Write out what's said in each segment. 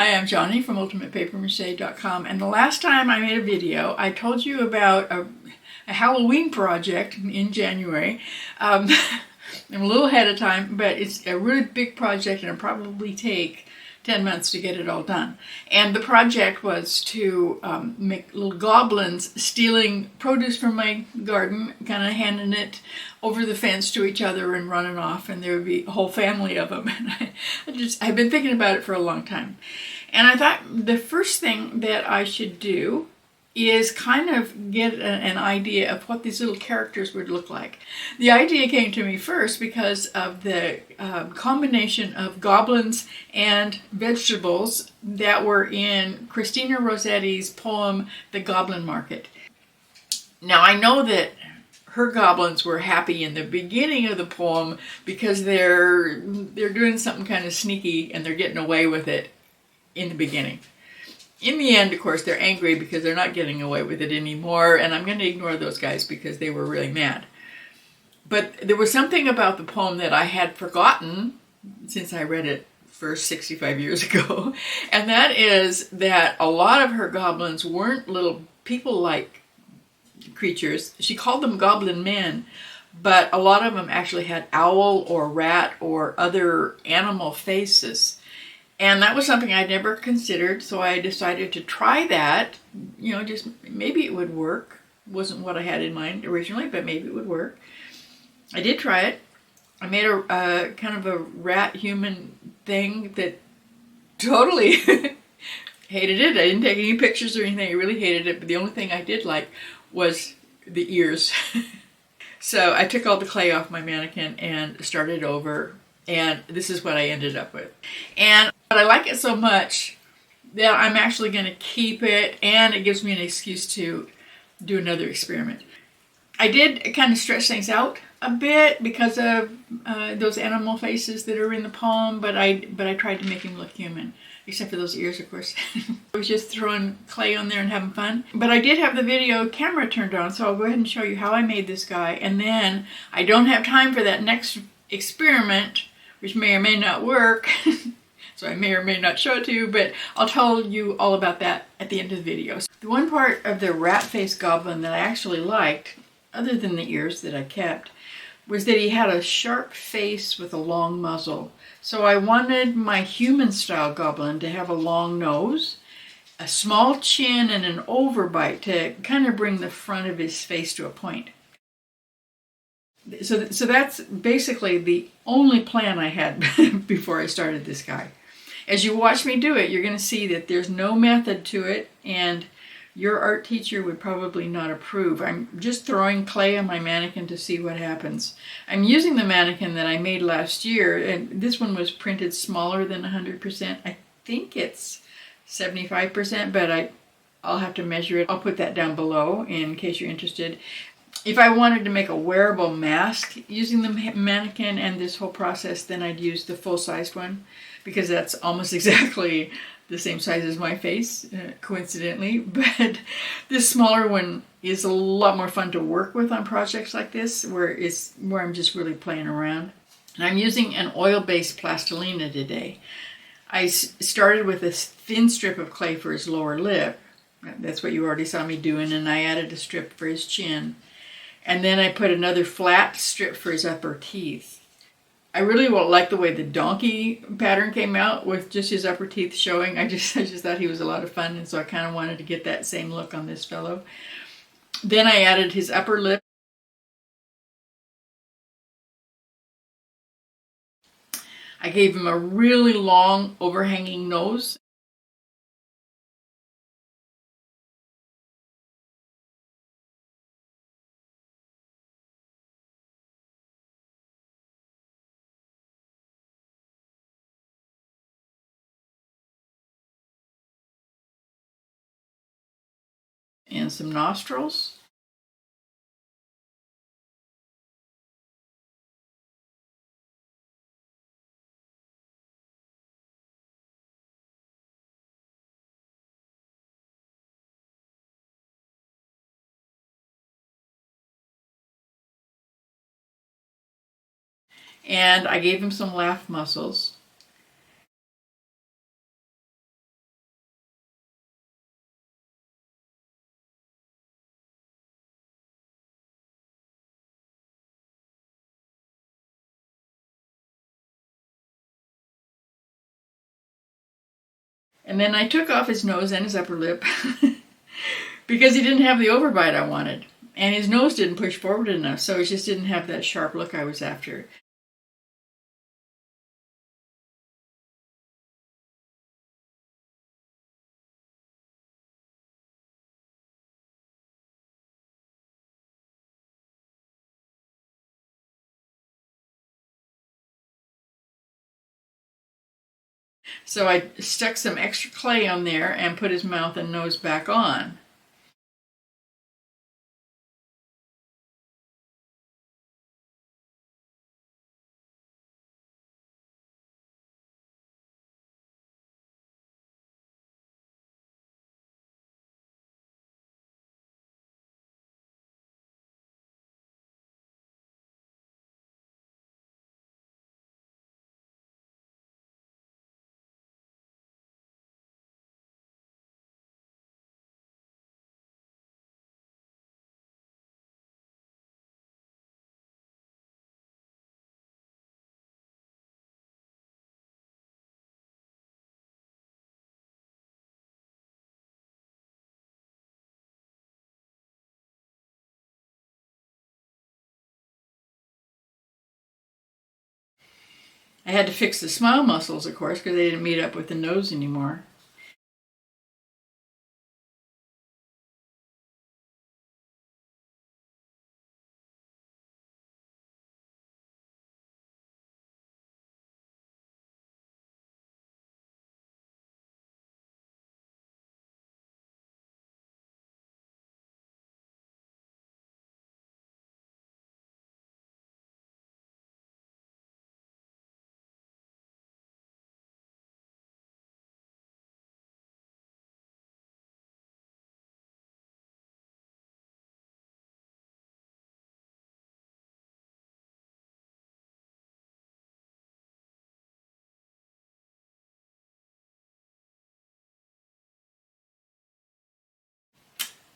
Hi, I'm Johnny from ultimatepapermache.com, and the last time I made a video, I told you about a Halloween project in January. I'm a little ahead of time, but it's a really big project and it'll probably take 10 months to get it all done. And the project was to make little goblins stealing produce from my garden, kind of handing it over the fence to each other and running off, and there would be a whole family of them. And I've been thinking about it for a long time. And I thought the first thing that I should do is kind of get an idea of what these little characters would look like. The idea came to me first because of the combination of goblins and vegetables that were in Christina Rossetti's poem, The Goblin Market. Now I know that her goblins were happy in the beginning of the poem because they're doing something kind of sneaky and they're getting away with it in the beginning. In the end, of course, they're angry because they're not getting away with it anymore, and I'm going to ignore those guys because they were really mad. But there was something about the poem that I had forgotten since I read it first 65 years ago, and that is that a lot of her goblins weren't little people-like creatures. She called them goblin men, but a lot of them actually had owl or rat or other animal faces. And that was something I'd never considered, so I decided to try that. You know, just maybe it would work. Wasn't what I had in mind originally, but maybe it would work. I did try it. I made a kind of a rat-human thing that totally hated it. I didn't take any pictures or anything. I really hated it, but the only thing I did like was the ears. So I took all the clay off my mannequin and started over, and this is what I ended up with. But I like it so much that I'm actually going to keep it, and it gives me an excuse to do another experiment. I did kind of stretch things out a bit because of those animal faces that are in the poem, but I tried to make him look human, except for those ears, of course. I was just throwing clay on there and having fun. But I did have the video camera turned on, so I'll go ahead and show you how I made this guy, and then I don't have time for that next experiment, which may or may not work. So I may or may not show it to you, but I'll tell you all about that at the end of the video. The one part of the rat-faced goblin that I actually liked, other than the ears that I kept, was that he had a sharp face with a long muzzle. So I wanted my human-style goblin to have a long nose, a small chin, and an overbite to kind of bring the front of his face to a point. So that's basically the only plan I had before I started this guy. As you watch me do it, you're going to see that there's no method to it, and your art teacher would probably not approve. I'm just throwing clay on my mannequin to see what happens. I'm using the mannequin that I made last year, and this one was printed smaller than 100%. I think it's 75%, but I'll have to measure it. I'll put that down below in case you're interested. If I wanted to make a wearable mask using the mannequin and this whole process, then I'd use the full-sized one, because that's almost exactly the same size as my face, coincidentally. But this smaller one is a lot more fun to work with on projects like this, where I'm just really playing around. And I'm using an oil-based plastilina today. I started with a thin strip of clay for his lower lip. That's what you already saw me doing, and I added a strip for his chin. And then I put another flat strip for his upper teeth. I really like the way the donkey pattern came out with just his upper teeth showing. I just thought he was a lot of fun, and so I kind of wanted to get that same look on this fellow. Then I added his upper lip. I gave him a really long overhanging nose. And some nostrils. And I gave him some laugh muscles. And then I took off his nose and his upper lip because he didn't have the overbite I wanted. And his nose didn't push forward enough, so it just didn't have that sharp look I was after. So I stuck some extra clay on there and put his mouth and nose back on. I had to fix the smile muscles, of course, because they didn't meet up with the nose anymore.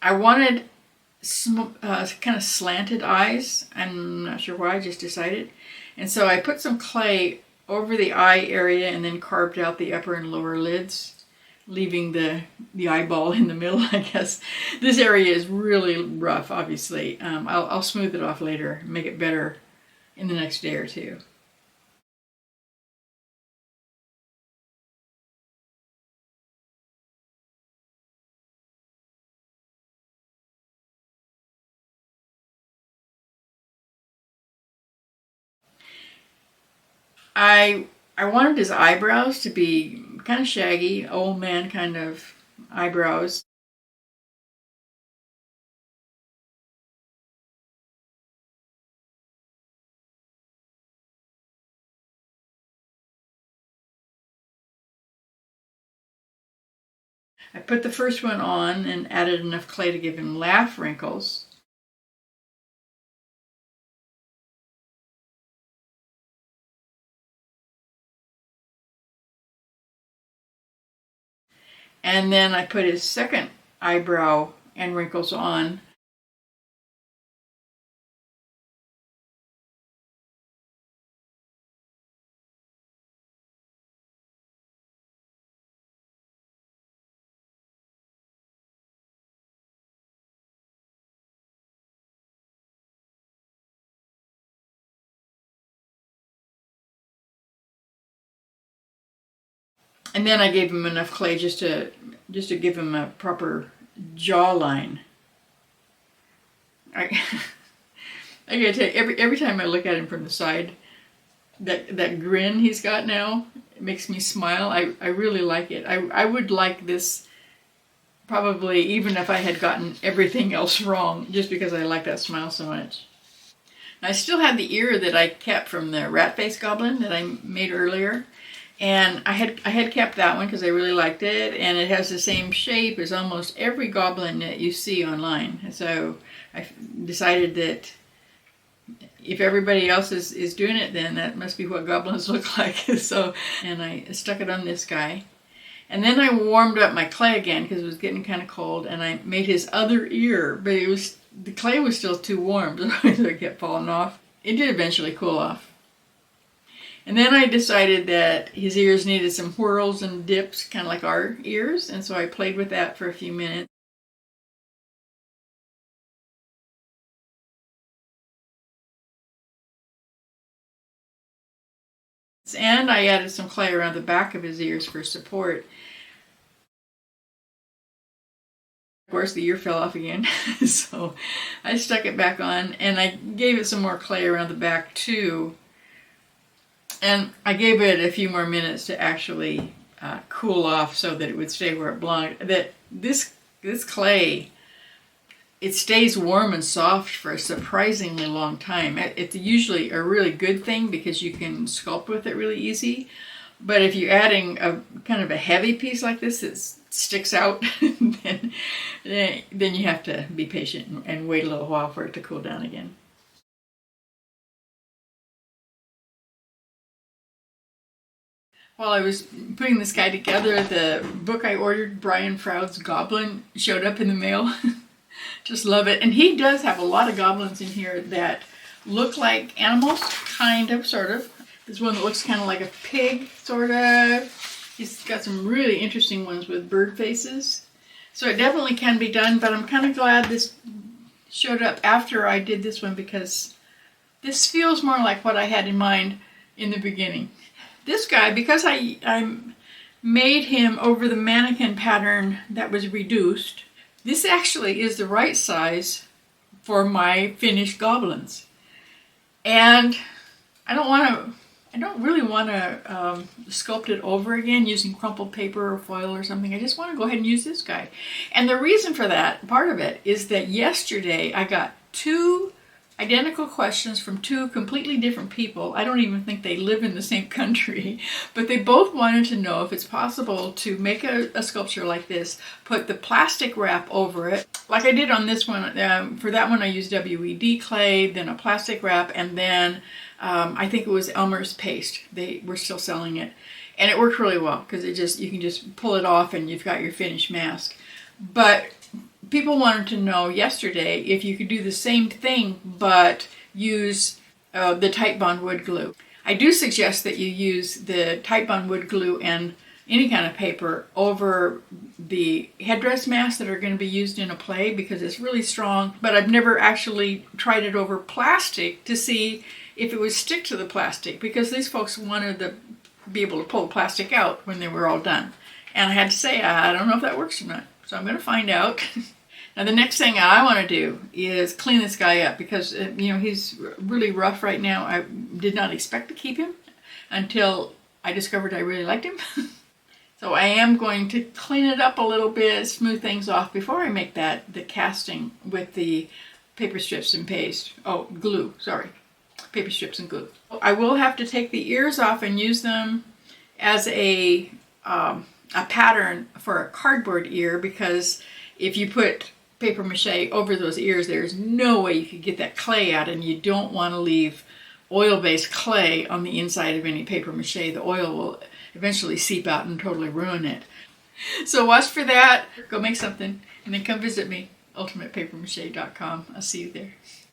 I wanted kind of slanted eyes. I'm not sure why, I just decided. And so I put some clay over the eye area and then carved out the upper and lower lids, leaving the eyeball in the middle, I guess. This area is really rough, obviously. I'll smooth it off later, make it better in the next day or two. I wanted his eyebrows to be kind of shaggy, old man kind of eyebrows. I put the first one on and added enough clay to give him laugh wrinkles. And then I put his second eyebrow and wrinkles on. And then I gave him enough clay just to give him a proper jawline. I I gotta tell you, every time I look at him from the side, that grin he's got now, it makes me smile. I really like it. I would like this probably even if I had gotten everything else wrong, just because I like that smile so much. I still have the ear that I kept from the rat face goblin that I made earlier. And I had kept that one because I really liked it, and it has the same shape as almost every goblin that you see online. So I decided that if everybody else is doing it, then that must be what goblins look like. So, and I stuck it on this guy. And then I warmed up my clay again because it was getting kind of cold, and I made his other ear, but the clay was still too warm, so it kept falling off. It did eventually cool off. And then I decided that his ears needed some whirls and dips, kind of like our ears, and so I played with that for a few minutes. And I added some clay around the back of his ears for support. Of course, the ear fell off again, so I stuck it back on, and I gave it some more clay around the back too. And I gave it a few more minutes to actually cool off so that it would stay where it belonged. That this clay, it stays warm and soft for a surprisingly long time. It's usually a really good thing because you can sculpt with it really easy. But if you're adding a kind of a heavy piece like this that sticks out, then you have to be patient and wait a little while for it to cool down again. While I was putting this guy together, the book I ordered, Brian Froud's Goblin, showed up in the mail. Just love it. And he does have a lot of goblins in here that look like animals, kind of, sort of. There's one that looks kind of like a pig, sort of. He's got some really interesting ones with bird faces. So it definitely can be done, but I'm kind of glad this showed up after I did this one because this feels more like what I had in mind in the beginning. This guy, because I made him over the mannequin pattern that was reduced, this actually is the right size for my finished goblins. And I don't really want to sculpt it over again using crumpled paper or foil or something. I just want to go ahead and use this guy. And the reason for that, part of it, is that yesterday I got 2 identical questions from 2 completely different people. I don't even think they live in the same country, but they both wanted to know if it's possible to make a sculpture like this, put the plastic wrap over it, like I did on this one. For that one I used WED clay, then a plastic wrap, and then I think it was Elmer's paste. They were still selling it, and it worked really well because you can just pull it off and you've got your finished mask. But people wanted to know yesterday if you could do the same thing but use the Titebond wood glue. I do suggest that you use the Titebond wood glue and any kind of paper over the headdress masks that are going to be used in a play because it's really strong, but I've never actually tried it over plastic to see if it would stick to the plastic because these folks wanted to be able to pull the plastic out when they were all done. And I had to say, I don't know if that works or not. So I'm going to find out. Now the next thing I want to do is clean this guy up because he's really rough right now. I did not expect to keep him until I discovered I really liked him. So I am going to clean it up a little bit, smooth things off before I make the casting with the paper strips and paste. Oh, glue, sorry. Paper strips and glue. I will have to take the ears off and use them as a pattern for a cardboard ear because if you put paper mache over those ears, there's no way you could get that clay out, and you don't want to leave oil-based clay on the inside of any paper mache. The oil will eventually seep out and totally ruin it. So watch for that. Go make something and then come visit me, ultimatepapermache.com. I'll see you there.